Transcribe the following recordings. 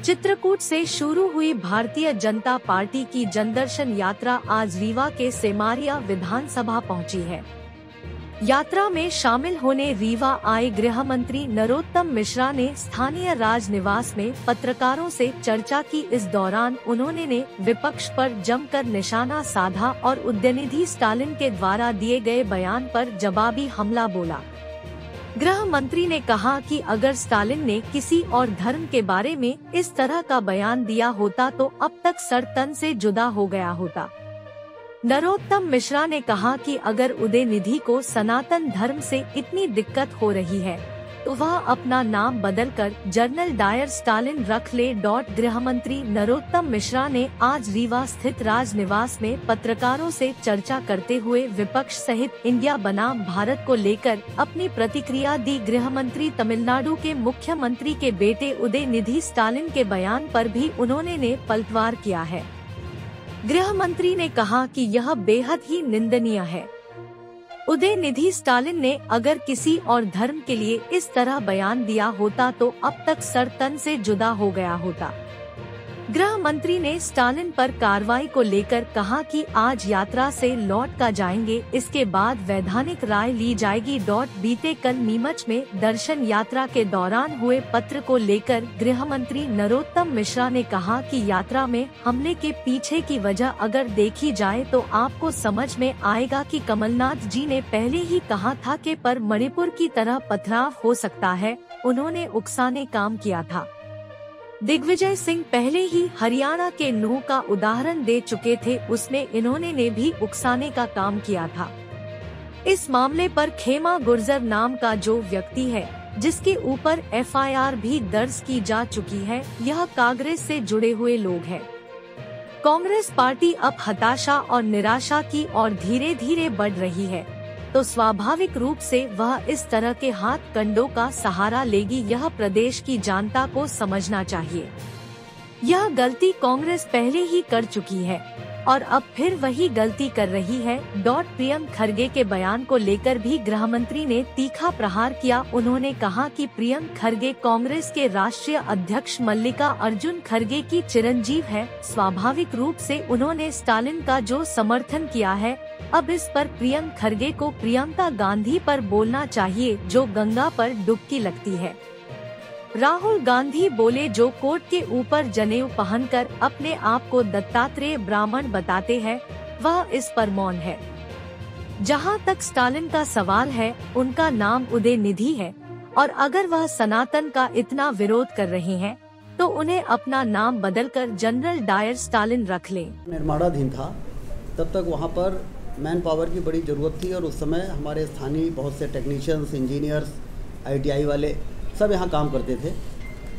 चित्रकूट से शुरू हुई भारतीय जनता पार्टी की जनदर्शन यात्रा आज रीवा के सेमारिया विधानसभा पहुंची है। यात्रा में शामिल होने रीवा आए गृह मंत्री नरोत्तम मिश्रा ने स्थानीय राज निवास में पत्रकारों से चर्चा की। इस दौरान उन्होंने विपक्ष पर जमकर निशाना साधा और उदयनिधि स्टालिन के द्वारा दिए गए बयान पर जवाबी हमला बोला। गृह मंत्री ने कहा कि अगर स्टालिन ने किसी और धर्म के बारे में इस तरह का बयान दिया होता तो अब तक सर तन से जुदा हो गया होता। नरोत्तम मिश्रा ने कहा कि अगर उदयनिधि को सनातन धर्म से इतनी दिक्कत हो रही है तो वह अपना नाम बदलकर जनरल डायर स्टालिन रख ले। गृह मंत्री नरोत्तम मिश्रा ने आज रीवा स्थित राज निवास में पत्रकारों से चर्चा करते हुए विपक्ष सहित इंडिया बनाम भारत को लेकर अपनी प्रतिक्रिया दी। गृह मंत्री तमिलनाडु के मुख्यमंत्री के बेटे उदयनिधि स्टालिन के बयान पर भी उन्होंने पलटवार किया है। गृह मंत्री ने कहा कि यह बेहद ही निंदनीय है। उदयनिधि स्टालिन ने अगर किसी और धर्म के लिए इस तरह बयान दिया होता तो अब तक सर तन से जुदा हो गया होता। गृह मंत्री ने स्टालिन पर कार्रवाई को लेकर कहा कि आज यात्रा से लौट कर जाएंगे, इसके बाद वैधानिक राय ली जाएगी। बीते कल नीमच में दर्शन यात्रा के दौरान हुए पत्र को लेकर गृह मंत्री नरोत्तम मिश्रा ने कहा कि यात्रा में हमले के पीछे की वजह अगर देखी जाए तो आपको समझ में आएगा कि कमलनाथ जी ने पहले ही कहा था कि पर मणिपुर की तरह पथराव हो सकता है, उन्होंने उकसाने काम किया था। दिग्विजय सिंह पहले ही हरियाणा के नूह का उदाहरण दे चुके थे, उसमें इन्होंने भी उकसाने का काम किया था। इस मामले पर खेमा गुर्जर नाम का जो व्यक्ति है जिसके ऊपर FIR भी दर्ज की जा चुकी है, यह कांग्रेस से जुड़े हुए लोग हैं। कांग्रेस पार्टी अब हताशा और निराशा की ओर धीरे धीरे बढ़ रही है तो स्वाभाविक रूप से वह इस तरह के हाथ कंडों का सहारा लेगी। यह प्रदेश की जनता को समझना चाहिए। यह गलती कांग्रेस पहले ही कर चुकी है और अब फिर वही गलती कर रही है। प्रियंक खरगे के बयान को लेकर भी गृह मंत्री ने तीखा प्रहार किया। उन्होंने कहा कि प्रियंक खरगे कांग्रेस के राष्ट्रीय अध्यक्ष मल्लिका अर्जुन खरगे की चिरंजीव है। स्वाभाविक रूप से उन्होंने स्टालिन का जो समर्थन किया है, अब इस पर प्रियंक खरगे को प्रियंका गांधी पर बोलना चाहिए जो गंगा पर डुबकी लगती है। राहुल गांधी बोले, जो कोट के ऊपर जनेऊ पहनकर अपने आप को दत्तात्रेय ब्राह्मण बताते हैं वह इस पर मौन है। जहां तक स्टालिन का सवाल है, उनका नाम उदयनिधि है और अगर वह सनातन का इतना विरोध कर रहे हैं तो उन्हें अपना नाम बदलकर जनरल डायर स्टालिन रख लें। निर्माणाधीन था तब तक वहां पर मैन पावर की बड़ी ज़रूरत थी और उस समय हमारे स्थानीय बहुत से टेक्नीशियंस, इंजीनियर्स, ITI वाले सब यहाँ काम करते थे।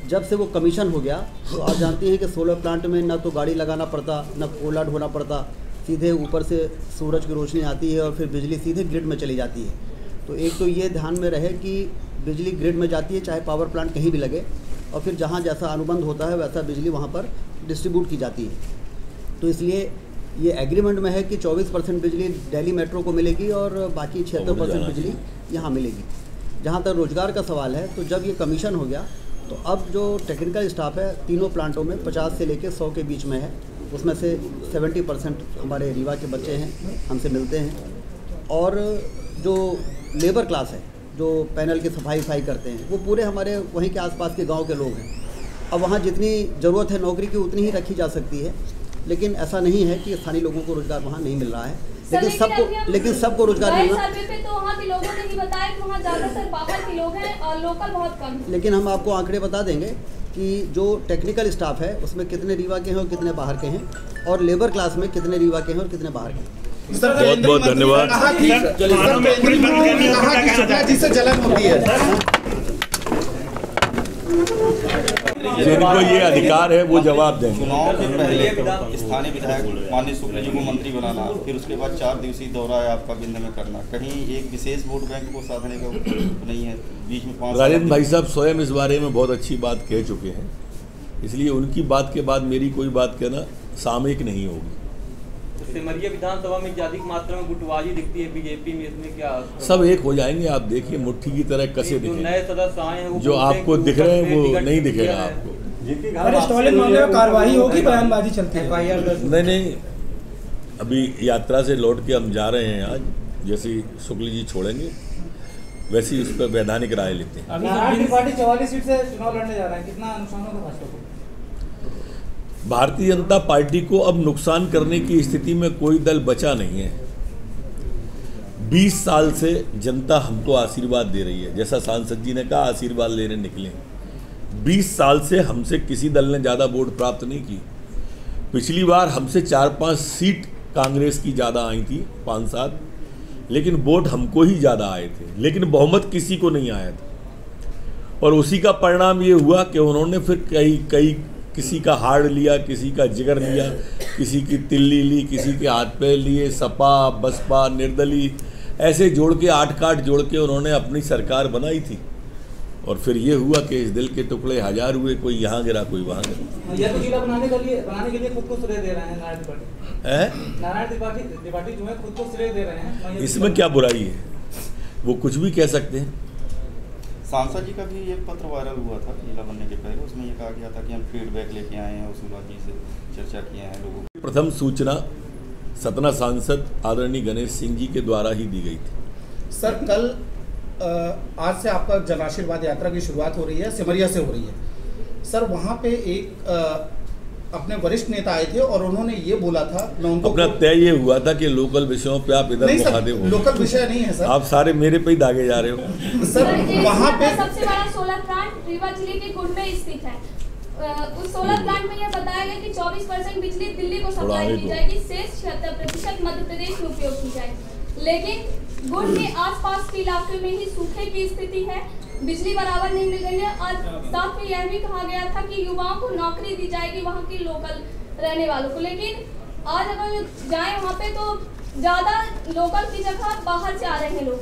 जब से वो कमीशन हो गया तो आप जानती हैं कि सोलर प्लांट में न तो गाड़ी लगाना पड़ता, न कोला ढोना पड़ता, सीधे ऊपर से सूरज की रोशनी आती है और फिर बिजली सीधे ग्रिड में चली जाती है। तो एक तो ये ध्यान में रहे कि बिजली ग्रिड में जाती है चाहे पावर प्लांट कहीं भी लगे, और फिर जहाँ जैसा अनुबंध होता है वैसा बिजली वहाँ पर डिस्ट्रीब्यूट की जाती है। तो इसलिए ये एग्रीमेंट में है कि 24% बिजली दिल्ली मेट्रो को मिलेगी और बाकी 76% बिजली यहाँ मिलेगी। जहाँ तक रोजगार का सवाल है, तो जब ये कमीशन हो गया तो अब जो टेक्निकल स्टाफ है तीनों प्लांटों में 50 से लेकर 100 के बीच में है, उसमें से 70% हमारे रीवा के बच्चे हैं, हमसे मिलते हैं। और जो लेबर क्लास है जो पैनल की सफाई करते हैं वो पूरे हमारे वहीं के आसपास के गांव के लोग हैं। अब वहाँ जितनी ज़रूरत है नौकरी की उतनी ही रखी जा सकती है, लेकिन ऐसा नहीं है कि स्थानीय लोगों को रोजगार वहाँ नहीं मिल रहा है, लेकिन सबको रोजगार मिलना। पे तो वहाँ के लोगों ने ही बताया कि वहाँ ज़्यादातर बाहर के लोग हैं और लोकल बहुत कम। लेकिन हम आपको आंकड़े बता देंगे कि जो टेक्निकल स्टाफ है उसमें कितने रीवा के हैं और कितने बाहर के हैं, और लेबर क्लास में कितने रीवा के हैं और कितने बाहर के हैं। बहुत बहुत धन्यवाद। जिनको ये अधिकार है वो जवाब दें। चुनाव से पहले स्थानीय विधायक माननीय शुक्ल जी को मंत्री बनाना, फिर उसके बाद 4 दिवसीय दौरा है आपका बिंद में करना, कहीं एक विशेष वोट बैंक को साधने का नहीं है। बीच में 5 राजेंद्र भाई साहब स्वयं इस बारे में बहुत अच्छी बात कह चुके हैं, इसलिए उनकी बात के बाद मेरी कोई बात कहना सामयिक नहीं होगी। सिमरिया विधानसभा में अधिक मात्रा में गुटबाजी दिखती है बीजेपी में, इसमें क्या सब एक हो जाएंगे? आप देखिए मुट्ठी की तरह कसे दिखेंगे। नए सदस्य आए हैं जो आपको दिख रहे हैं वो नहीं दिखेगा आपको। स्टॉलिंग मामले में कार्रवाई होगी, बयानबाजी चलती है? नहीं, अभी यात्रा से लौट के हम जा रहे हैं आज, जैसे शुक्ल जी छोड़ेंगे वैसे ही उस पर वैधानिक राय लेते हैं। नारायण त्रिपाठी 44 सीट से चुनाव लड़ने जा रहे हैं, कितना नुकसान होगा भाजपा को? भारतीय जनता पार्टी को अब नुकसान करने की स्थिति में कोई दल बचा नहीं है। 20 साल से जनता हमको आशीर्वाद दे रही है, जैसा सांसद जी ने कहा आशीर्वाद लेने निकले। 20 साल से हमसे किसी दल ने ज़्यादा वोट प्राप्त नहीं की। पिछली बार हमसे 4-5 सीट कांग्रेस की ज़्यादा आई थी, 5-7, लेकिन वोट हमको ही ज़्यादा आए थे, लेकिन बहुमत किसी को नहीं आया था। और उसी का परिणाम ये हुआ कि उन्होंने फिर कई किसी का हाड़ लिया, किसी का जिगर लिया, किसी की तिल्ली ली, किसी के हाथ पैर लिए, सपा बसपा निर्दलीय ऐसे जोड़ के 8 काट जोड़ के उन्होंने अपनी सरकार बनाई थी। और फिर ये हुआ कि इस दिल के टुकड़े 1000 हुए, कोई यहाँ गिरा कोई वहाँ गिरा। ये तो जिला बनाने के लिए खुद को श्रेय दे रहे हैं नारायण त्रिपाठी। नारायण त्रिपाठी जो है खुद को श्रेय दे रहे हैं, इसमें क्या बुराई है? वो कुछ भी कह सकते हैं। सांसद जी का भी एक पत्र वायरल हुआ था जिला बनने के पहले, उसमें ये कहा गया था कि हम फीडबैक लेके आए हैं, उसूला जी से चर्चा किए हैं लोगों की। प्रथम सूचना सतना सांसद आदरणीय गणेश सिंह जी के द्वारा ही दी गई थी। सर, कल आज से आपका जन आशीर्वाद यात्रा की शुरुआत हो रही है, सिमरिया से हो रही है। सर, वहाँ पे एक अपने वरिष्ठ नेता आए थे और उन्होंने ये बोला था, मैं उनको अपना तय ये हुआ था कि लोकल विषयों पे आप इधर मुखातिब हो। लोकल विषय नहीं है सर, आप सारे मेरे पे ही दागे जा रहे हो। सर, वहाँ पे सबसे बड़ा सोलर प्लांट रीवा जिले के गुड़ में स्थित है। उस सोलर प्लांट में यह बताया गया कि 24% बिजली दिल्ली को सप्लाई की जाएगी, शेष 76% मध्य प्रदेश में उपयोग की जाएगी। लेकिन गुड़ के आसपास के इलाके में ही सूखे की स्थिति है, बिजली बराबर नहीं मिल रही है। और साथ में यह भी कहा गया था कि युवाओं को नौकरी दी जाएगी वहाँ की लोकल रहने वालों को, लेकिन आज अगर जाए वहाँ पे तो ज्यादा लोकल की जगह बाहर से आ रहे हैं लोग।